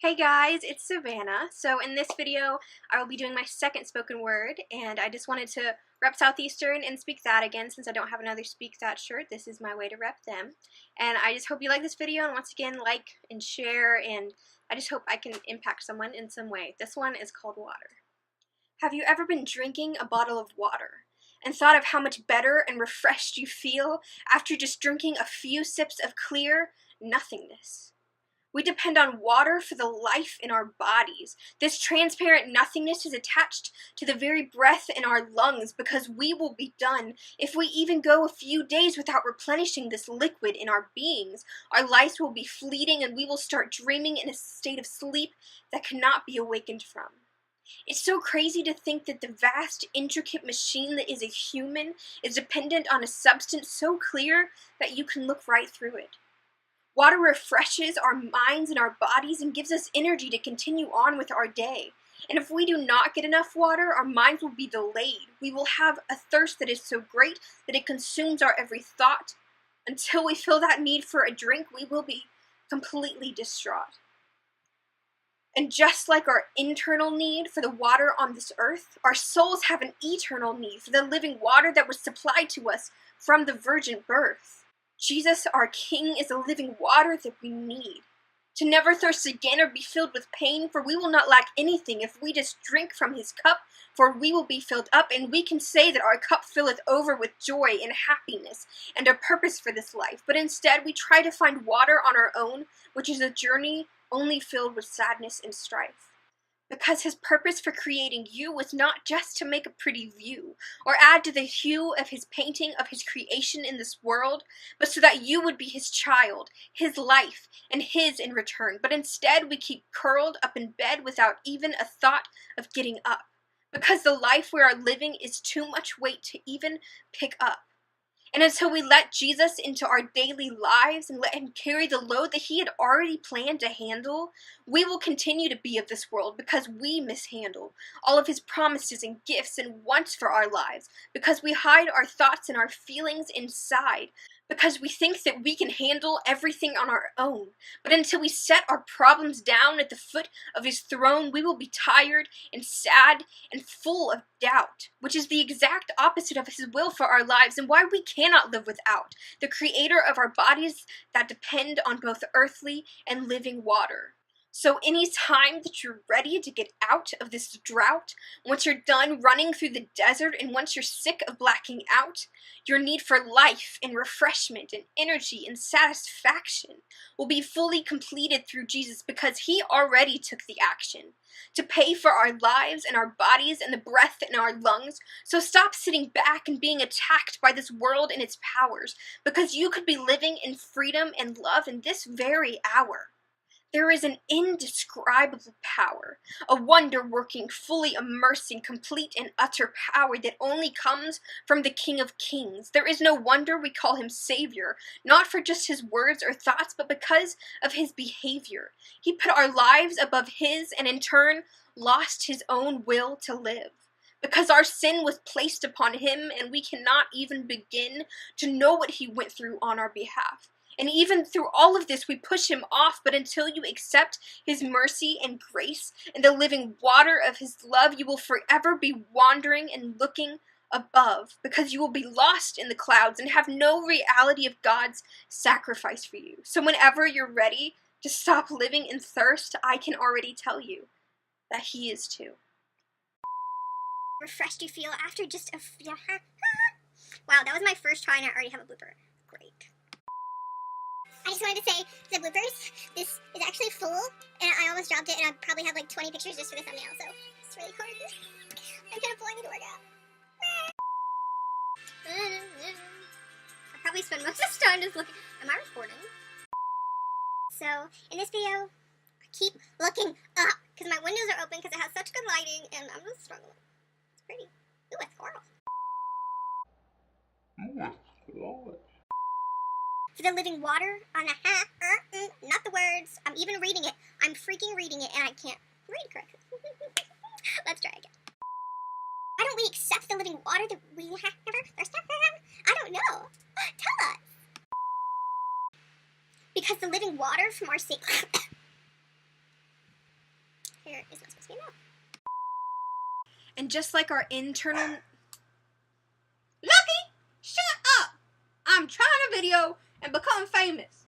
Hey guys, it's Savannah. So in this video, I will be doing my second spoken word, and I just wanted to rep Southeastern and Speak That again since I don't have another Speak That shirt. This is my way to rep them. And I just hope you like this video, and once again, like and share, and I just hope I can impact someone in some way. This one is called Water. Have you ever been drinking a bottle of water and thought of how much better and refreshed you feel after just drinking a few sips of clear nothingness? We depend on water for the life in our bodies. This transparent nothingness is attached to the very breath in our lungs because we will be done if we even go a few days without replenishing this liquid in our beings. Our lives will be fleeting and we will start dreaming in a state of sleep that cannot be awakened from. It's so crazy to think that the vast, intricate machine that is a human is dependent on a substance so clear that you can look right through it. Water refreshes our minds and our bodies and gives us energy to continue on with our day. And if we do not get enough water, our minds will be delayed. We will have a thirst that is so great that it consumes our every thought. Until we feel that need for a drink, we will be completely distraught. And just like our internal need for the water on this earth, our souls have an eternal need for the living water that was supplied to us from the virgin birth. Jesus, our King, is the living water that we need. To never thirst again or be filled with pain, for we will not lack anything if we just drink from his cup, for we will be filled up, and we can say that our cup filleth over with joy and happiness and a purpose for this life. But instead we try to find water on our own, which is a journey only filled with sadness and strife. Because his purpose for creating you was not just to make a pretty view, or add to the hue of his painting of his creation in this world, but so that you would be his child, his life, and his in return. But instead we keep curled up in bed without even a thought of getting up, because the life we are living is too much weight to even pick up. And until we let Jesus into our daily lives and let him carry the load that he had already planned to handle, we will continue to be of this world because we mishandle all of his promises and gifts and wants for our lives, because we hide our thoughts and our feelings inside, because we think that we can handle everything on our own. But until we set our problems down at the foot of his throne, we will be tired and sad and full of doubt, which is the exact opposite of his will for our lives and why we cannot live without the creator of our bodies that depend on both earthly and living water. So any time that you're ready to get out of this drought, once you're done running through the desert, and once you're sick of blacking out, your need for life and refreshment and energy and satisfaction will be fully completed through Jesus, because he already took the action to pay for our lives and our bodies and the breath in our lungs. So stop sitting back and being attacked by this world and its powers, because you could be living in freedom and love in this very hour. There is an indescribable power, a wonder-working, fully immersing, complete and utter power that only comes from the King of Kings. There is no wonder we call him Savior, not for just his words or thoughts, but because of his behavior. He put our lives above his and in turn lost his own will to live. Because our sin was placed upon him and we cannot even begin to know what he went through on our behalf. And even through all of this, we push him off, but until you accept his mercy and grace and the living water of his love, you will forever be wandering and looking above, because you will be lost in the clouds and have no reality of God's sacrifice for you. So whenever you're ready to stop living in thirst, I can already tell you that he is too. Refreshed you feel after just a Wow, that was my first try and I already have a blooper. Great. I just wanted to say, the bloopers, this is actually full, and I almost dropped it, and I probably have like 20 pictures just for the thumbnail, so it's really hard. I'm kind of pulling the workout. I probably spend most of this time just looking. Am I recording? So, in this video, I keep looking up, because my windows are open because it has such good lighting, and I'm just struggling. It's pretty. Ooh, it's coral. For the living water on the not the words. I'm even reading it. I'm freaking reading it and I can't read correctly. Let's try again. Why don't we accept the living water that we have never thirsted for? I don't know. Tell us. Because the living water from our state is not supposed to be a male. And just like our internal... Lucky, shut up! I'm trying a video and become famous.